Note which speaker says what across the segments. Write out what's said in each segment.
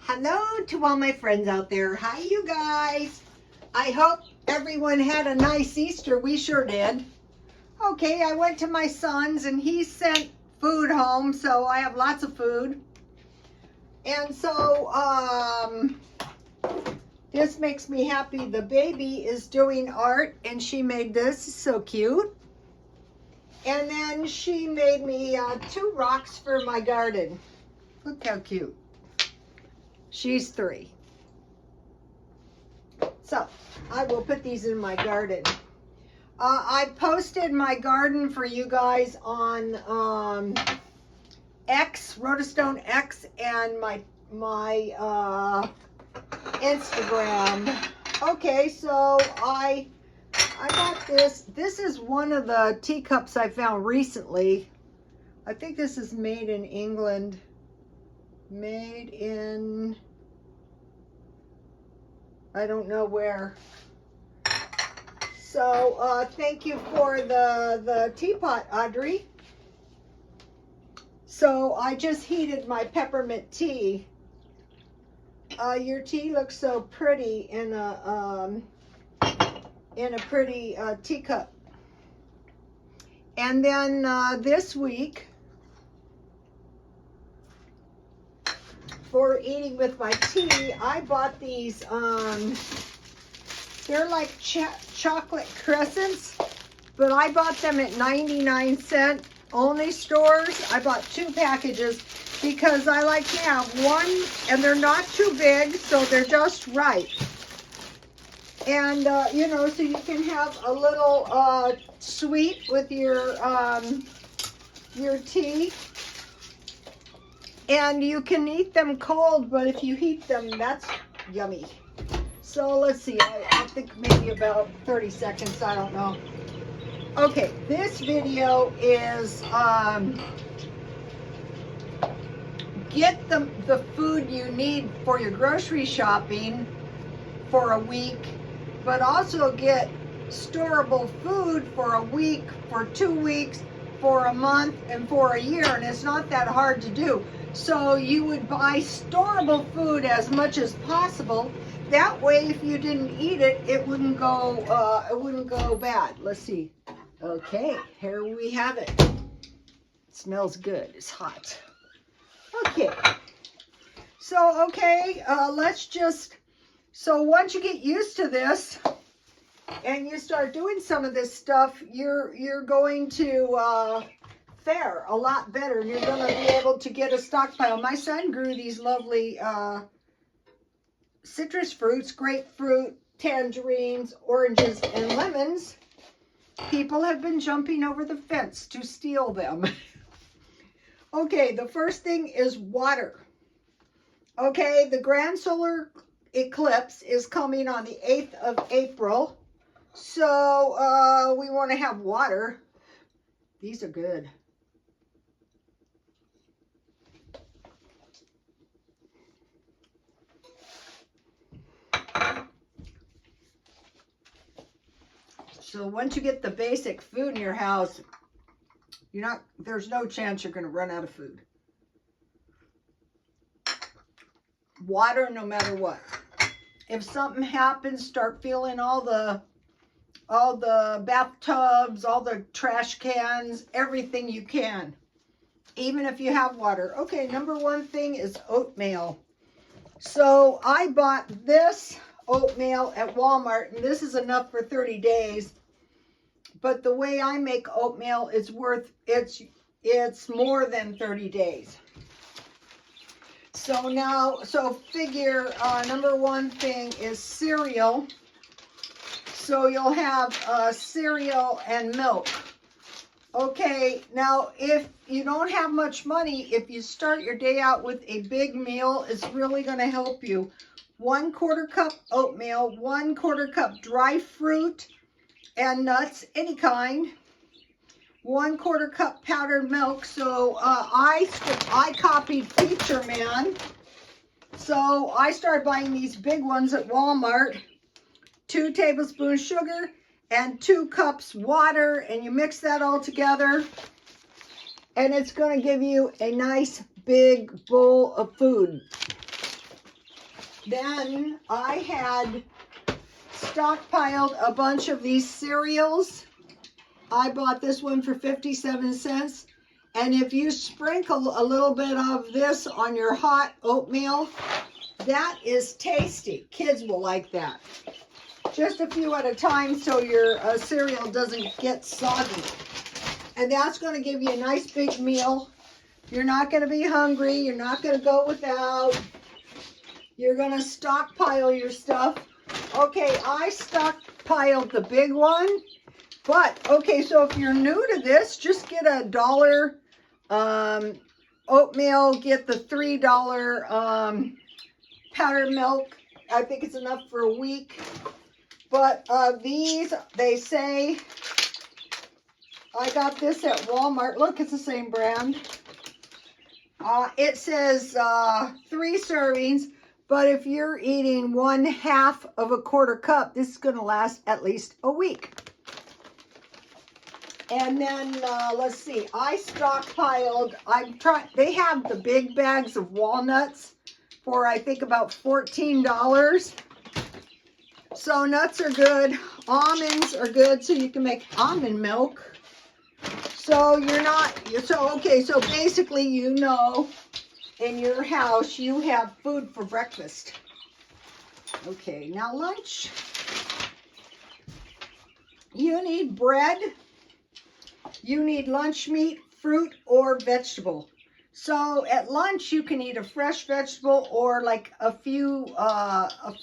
Speaker 1: Hello to all my friends out there. Hi, you guys. I hope everyone had a nice Easter. We sure did. Okay, I went to my son's and he sent food home, so I have lots of food. And so, this makes me happy. The baby is doing art and she made this. It's so cute. And then she made me 2 rocks for my garden. Look how cute. She's 3. So I will put these in my garden. I posted my garden for you guys on X, Rotostone X, and my Instagram. Okay, so I got this. This is one of the teacups I found recently. I think this is made in England. Made in, I don't know where. So thank you for the teapot, Audrey. So I just heated my peppermint tea. Your tea looks so pretty in a pretty teacup. And then this week, for eating with my tea, I bought these, they're like chocolate crescents, but I bought them at 99-cent only stores. I bought 2 packages because I like to have one, and they're not too big, so they're just right. And, you know, so you can have a little sweet with your tea. And you can eat them cold, but if you heat them, that's yummy. So let's see, I think maybe about 30 seconds, I don't know. Okay, this video is get the food you need for your grocery shopping for a week, but also get storable food for a week, for 2 weeks, for a month, and for a year, and it's not that hard to do. So you would buy storable food as much as possible. That way, if you didn't eat it, it wouldn't go bad. Let's see. Okay, here we have it. It smells good. It's hot. Okay. So let's just. So once you get used to this, and you start doing some of this stuff, you're going to fare a lot better, and you're going to be able to get a stockpile. My son grew these lovely citrus fruits, grapefruit, tangerines, oranges, and lemons. People have been jumping over the fence to steal them. Okay, the first thing is water. Okay, the grand solar eclipse is coming on the 8th of April. So we want to have water. These are good. So once you get the basic food in your house, there's no chance you're going to run out of food. Water no matter what. If something happens, start filling all the bathtubs, all the trash cans, everything you can, even if you have water. Okay, number 1 thing is oatmeal. So I bought this oatmeal at Walmart, and this is enough for 30 days. But the way I make oatmeal is it's more than 30 days. So figure number 1 thing is cereal. So you'll have cereal and milk. Okay, now if you don't have much money, if you start your day out with a big meal, it's really going to help you. 1/4 cup oatmeal, 1/4 cup dry fruit and nuts, any kind. 1/4 cup powdered milk. So I copied Feature Man. So I started buying these big ones at Walmart. 2 tablespoons sugar and 2 cups water, and you mix that all together, and it's going to give you a nice big bowl of food. Then I had stockpiled a bunch of these cereals. I bought this one for 57 cents. And if you sprinkle a little bit of this on your hot oatmeal, that is tasty. Kids will like that. Just a few at a time so your cereal doesn't get soggy. And that's going to give you a nice big meal. You're not going to be hungry. You're not going to go without. You're going to stockpile your stuff. Okay, I stockpiled the big one. But, okay, so if you're new to this, just get $1 oatmeal. Get the $3 powdered milk. I think it's enough for a week. But these, they say, I got this at Walmart. Look, it's the same brand. It says 3 servings. But if you're eating 1/2 of a quarter cup, this is going to last at least a week. And then, let's see, I stockpiled, they have the big bags of walnuts for, I think, about $14. So nuts are good. Almonds are good, so you can make almond milk. So so basically, you know, in your house, you have food for breakfast. Okay, now lunch. You need bread. You need lunch meat, fruit, or vegetable. So at lunch, you can eat a fresh vegetable or like a few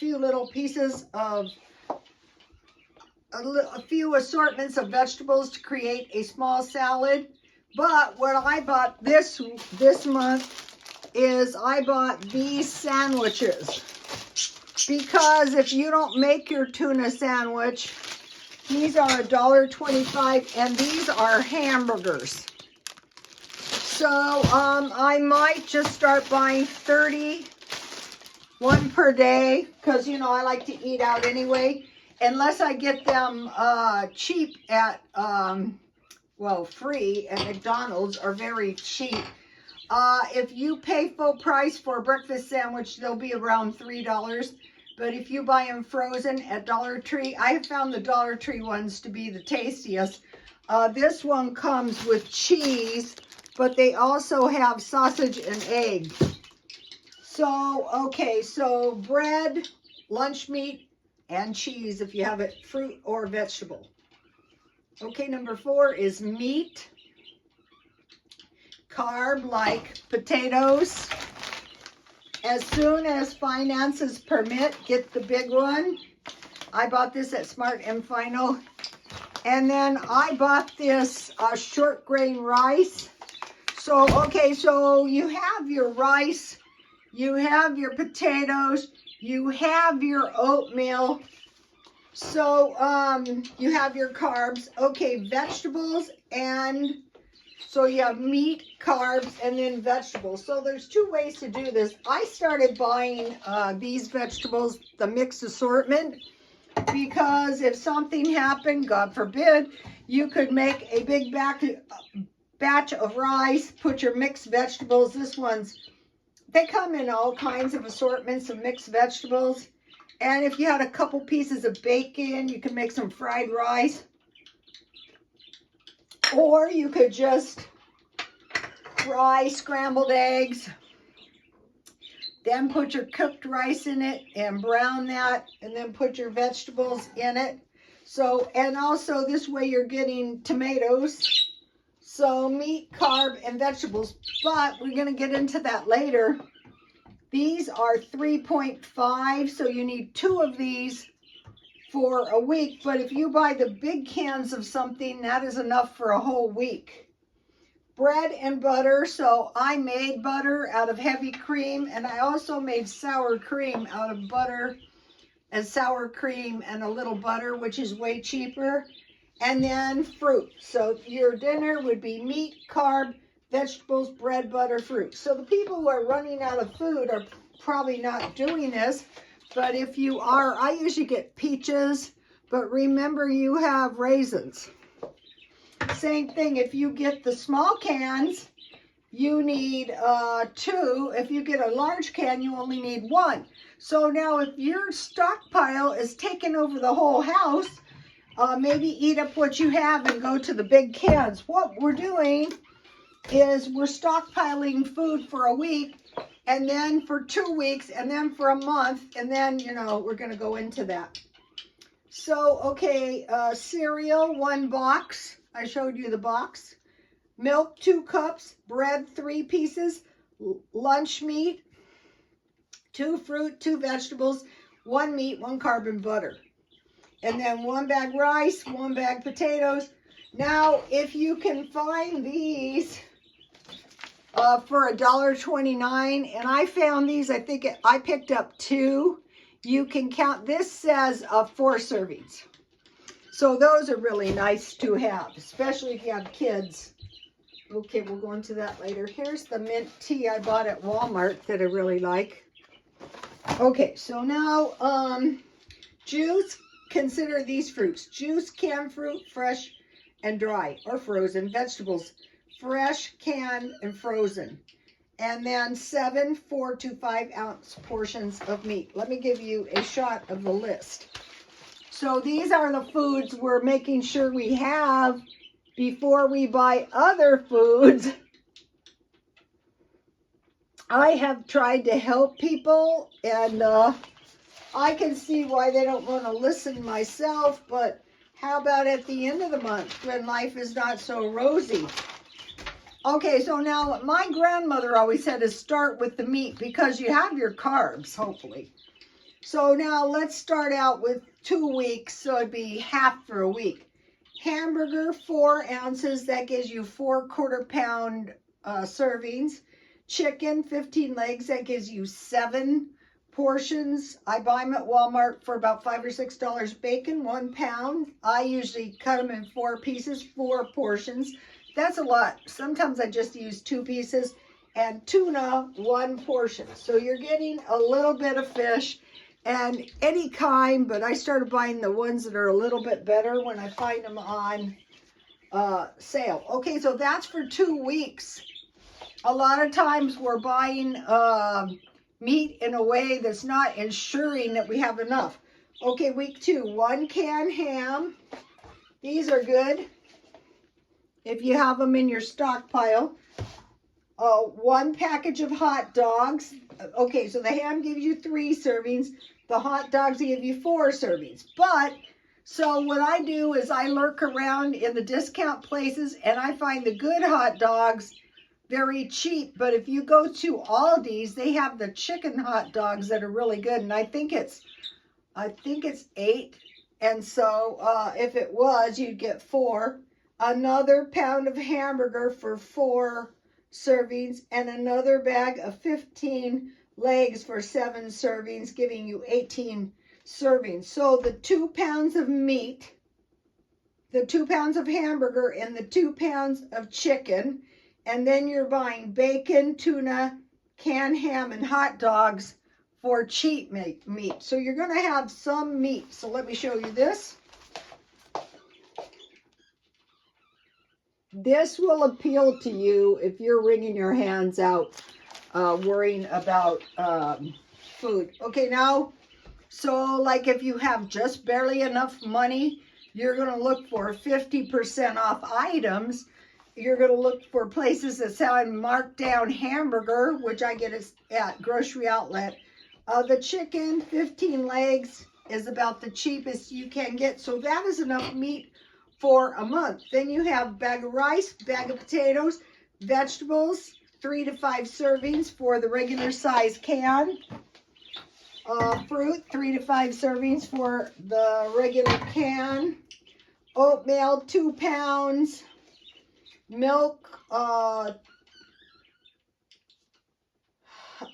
Speaker 1: little pieces of, a few assortments of vegetables to create a small salad. But what I bought this month is I bought these sandwiches. Because if you don't make your tuna sandwich, these are $1.25 and these are hamburgers. So I might just start buying 30, one per day, because you know I like to eat out anyway, unless I get them cheap at, well, free at McDonald's, or very cheap. If you pay full price for a breakfast sandwich, they'll be around $3. But if you buy them frozen at Dollar Tree, I have found the Dollar Tree ones to be the tastiest. This one comes with cheese, but they also have sausage and egg. So, okay, so bread, lunch meat, and cheese if you have it, fruit or vegetable. Okay, number 4 is meat. Carb like potatoes. As soon as finances permit, get the big one. I bought this at Smart and Final. And then I bought this short grain rice. So, okay, so you have your rice, you have your potatoes, you have your oatmeal. So, you have your carbs. Okay, vegetables, and so you have meat, carbs, and then vegetables. So there's 2 ways to do this. I started buying these vegetables, the mixed assortment, because if something happened, God forbid, you could make a big batch of rice, put your mixed vegetables. They come in all kinds of assortments of mixed vegetables. And if you had a couple pieces of bacon, you could make some fried rice. Or you could just fry scrambled eggs, then put your cooked rice in it and brown that, and then put your vegetables in it. So, and also this way you're getting tomatoes. So meat, carb, and vegetables, but we're going to get into that later. These are 3.5, so you need 2 of these for a week. But if you buy the big cans of something, that is enough for a whole week. Bread and butter, so I made butter out of heavy cream, and I also made sour cream out of butter and sour cream and a little butter, which is way cheaper. And then fruit. So your dinner would be meat, carb, vegetables, bread, butter, fruit. So the people who are running out of food are probably not doing this. But if you are, I usually get peaches, but remember you have raisins. Same thing, if you get the small cans, you need 2. If you get a large can, you only need 1. So now if your stockpile is taking over the whole house, maybe eat up what you have and go to the big cans. What we're doing is we're stockpiling food for a week, and then for 2 weeks, and then for a month, and then, you know, we're going to go into that. So, okay, cereal, 1 box. I showed you the box. Milk, 2 cups. Bread, 3 pieces. Lunch meat, 2 fruit, 2 vegetables, 1 meat, 1 carb and butter. And then 1 bag rice, 1 bag potatoes. Now, if you can find these for $1.29, and I found these, I think I picked up 2. You can count, this says 4 servings. So those are really nice to have, especially if you have kids. Okay, we'll go into that later. Here's the mint tea I bought at Walmart that I really like. Okay, so now juice, consider these fruits. Juice, canned fruit, fresh and dry, or frozen. Vegetables, fresh, canned, and frozen. And then 7 4 to 5 ounce portions of meat. Let me give you a shot of the list. So these are the foods we're making sure we have before we buy other foods. I have tried to help people, and I can see why they don't want to listen myself, but how about at the end of the month when life is not so rosy? Okay, so now my grandmother always said to start with the meat because you have your carbs, hopefully. So now let's start out with 2 weeks, so it'd be half for a week. Hamburger, 4 ounces, that gives you 4 1/4-pound servings. Chicken, 15 legs, that gives you 7 portions. I buy them at Walmart for about $5 or $6. Bacon, 1 pound. I usually cut them in 4 pieces, 4 portions. That's a lot. Sometimes I just use 2 pieces. And tuna, 1 portion. So you're getting a little bit of fish and any kind, but I started buying the ones that are a little bit better when I find them on sale. Okay, so that's for 2 weeks. A lot of times we're buying meat in a way that's not ensuring that we have enough. Okay, week 2, 1 can ham. These are good if you have them in your stockpile. 1 package of hot dogs. Okay, so the ham gives you 3 servings. The hot dogs give you 4 servings. But, so what I do is I lurk around in the discount places and I find the good hot dogs very cheap. But if you go to Aldi's, they have the chicken hot dogs that are really good. And I think it's 8. And so if it was, you'd get 4. Another pound of hamburger for 4 servings, and another bag of 15 legs for 7 servings, giving you 18 servings. So the 2 pounds of meat, the 2 pounds of hamburger, and the 2 pounds of chicken, and then you're buying bacon, tuna, canned ham, and hot dogs for cheap meat. So you're going to have some meat. So let me show you this. This will appeal to you if you're wringing your hands out worrying about food. Okay, now, so like if you have just barely enough money, you're going to look for 50% off items. You're going to look for places that sell marked down hamburger, which I get at Grocery Outlet. The chicken, 15 legs, is about the cheapest you can get. So that is enough meat for a month. Then you have bag of rice, bag of potatoes, vegetables, 3 to 5 servings for the regular size can. Fruit, 3 to 5 servings for the regular can. Oatmeal, 2 pounds. Milk,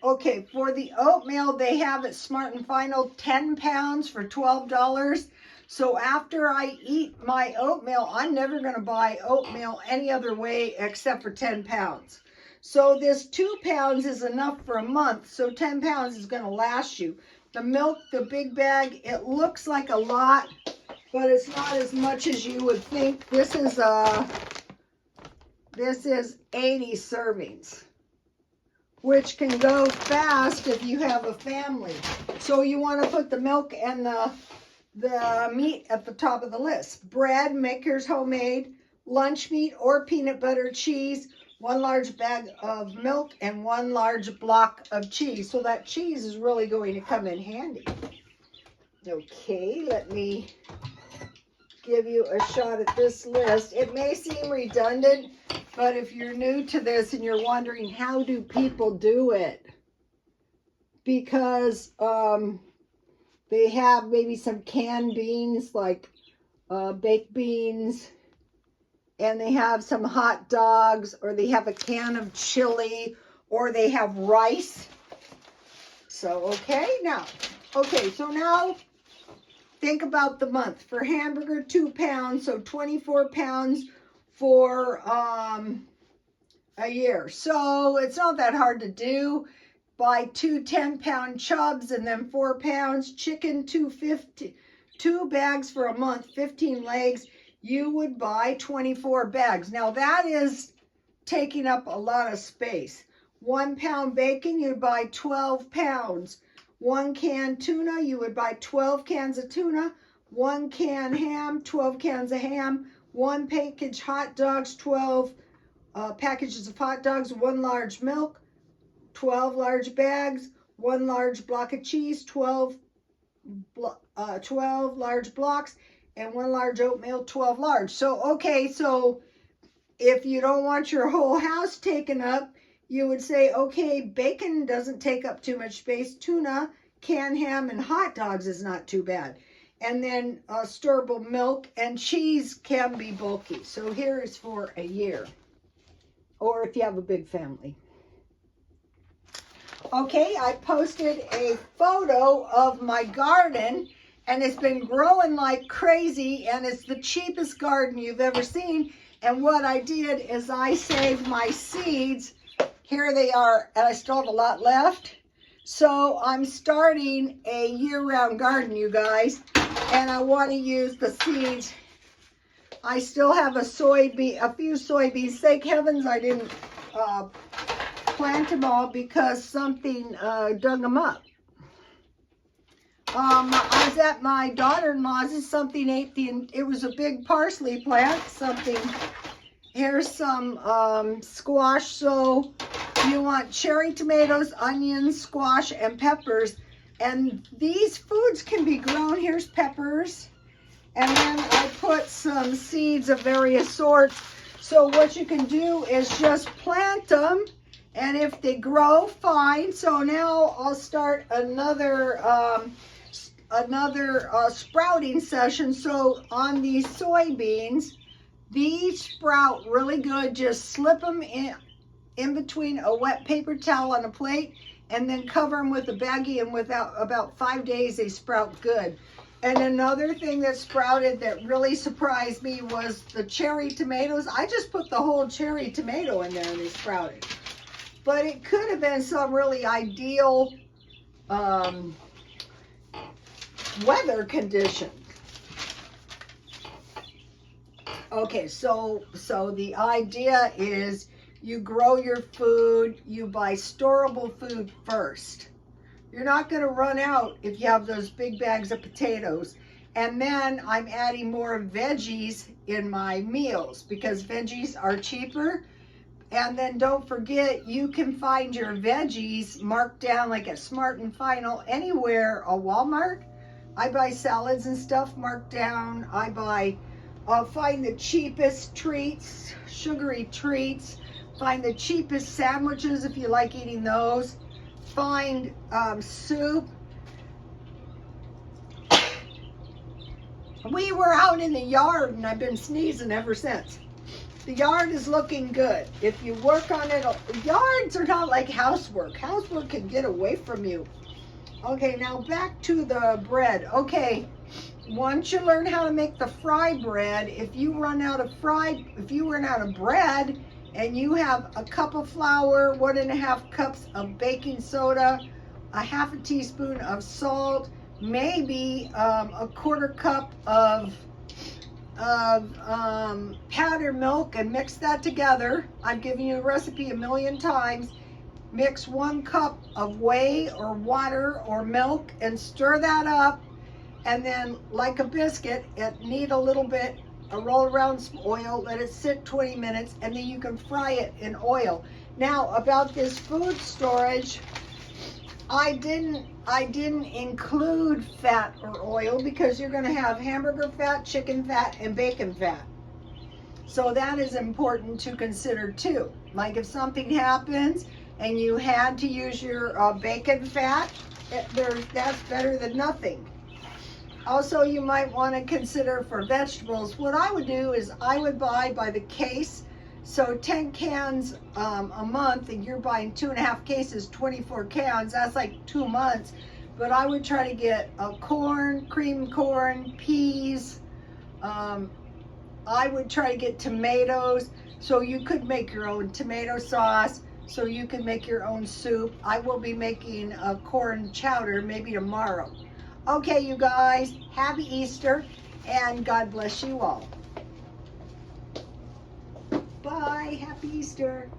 Speaker 1: okay, for the oatmeal, they have it Smart and Final, 10 pounds for $12. So after I eat my oatmeal, I'm never going to buy oatmeal any other way except for 10 pounds. So this 2 pounds is enough for a month. So 10 pounds is going to last you. The milk, the big bag, it looks like a lot, but it's not as much as you would think. This is 80 servings. which can go fast if you have a family. So you want to put the milk and the meat at the top of the list. Bread, make yours homemade. Lunch meat or peanut butter cheese. 1 large bag of milk and 1 large block of cheese. So that cheese is really going to come in handy. Okay, let me give you a shot at this list. It may seem redundant, but if you're new to this and you're wondering how do people do it, because they have maybe some canned beans like baked beans, and they have some hot dogs, or they have a can of chili, or they have rice. So so now think about the month. For hamburger, 2 pounds, so 24 pounds for a year. So it's not that hard to do. Buy 2 10-pound chubs and then 4 pounds. Chicken, 2 bags for a month, 15 legs. You would buy 24 bags. Now that is taking up a lot of space. 1 pound bacon, you'd buy 12 pounds. 1 can tuna, you would buy 12 cans of tuna. 1 can ham, 12 cans of ham. 1 package hot dogs, 12 packages of hot dogs. 1 large milk, 12 large bags. 1 large block of cheese, 12 large blocks. And 1 large oatmeal, 12 large. So, okay, so if you don't want your whole house taken up, you would say, okay, bacon doesn't take up too much space. Tuna, canned ham, and hot dogs is not too bad. And then storable milk and cheese can be bulky. So here is for a year, or if you have a big family. Okay, I posted a photo of my garden, and it's been growing like crazy, and it's the cheapest garden you've ever seen. And what I did is I saved my seeds. Here they are, and I still have a lot left. So I'm starting a year-round garden, you guys, and I want to use the seeds. I still have a few soybeans. Thank heavens I didn't plant them all because something dug them up. I was at my daughter-in-law's and something ate it was a big parsley plant. Here's some squash. So you want cherry tomatoes, onions, squash, and peppers. And these foods can be grown. Here's peppers. And then I put some seeds of various sorts. So what you can do is just plant them. And if they grow, fine. So now I'll start another sprouting session. So on these soybeans, these sprout really good. Just slip them in between a wet paper towel on a plate, and then cover them with a baggie, and about 5 days they sprout good. And another thing that sprouted that really surprised me was the cherry tomatoes. I just put the whole cherry tomato in there and they sprouted. But it could have been some really ideal weather condition. Okay, so the idea is you grow your food, you buy storable food first. You're not going to run out if you have those big bags of potatoes. And then I'm adding more veggies in my meals because veggies are cheaper. And then don't forget, you can find your veggies marked down like at Smart and Final, anywhere, a Walmart. I buy salads and stuff marked down. I'll find the cheapest treats, sugary treats. Find the cheapest sandwiches if you like eating those. Find soup. We were out in the yard and I've been sneezing ever since. The yard is looking good. If you work on it, yards are not like housework. Housework can get away from you. Okay, now back to the bread. Okay, once you learn how to make the fry bread, if you run out of bread and you have a cup of flour, 1.5 cups of baking soda, a half a teaspoon of salt, maybe a 1/4 cup of powdered milk, and mix that together. I've given you a recipe a million times. mix 1 cup of whey or water or milk and stir that up. And then, like a biscuit, need a little bit, roll around some oil, let it sit 20 minutes, and then you can fry it in oil. Now, about this food storage, I didn't include fat or oil because you're going to have hamburger fat, chicken fat, and bacon fat. So that is important to consider too. Like if something happens and you had to use your bacon fat, that's better than nothing. Also, you might want to consider for vegetables, what I would do is I would buy by the case. So 10 cans a month, and you're buying 2.5 cases, 24 cans, that's like 2 months. But I would try to get corn, cream corn, peas. I would try to get tomatoes, so you could make your own tomato sauce, so you can make your own soup. I will be making a corn chowder maybe tomorrow. Okay, you guys, happy Easter, and God bless you all. Bye, happy Easter.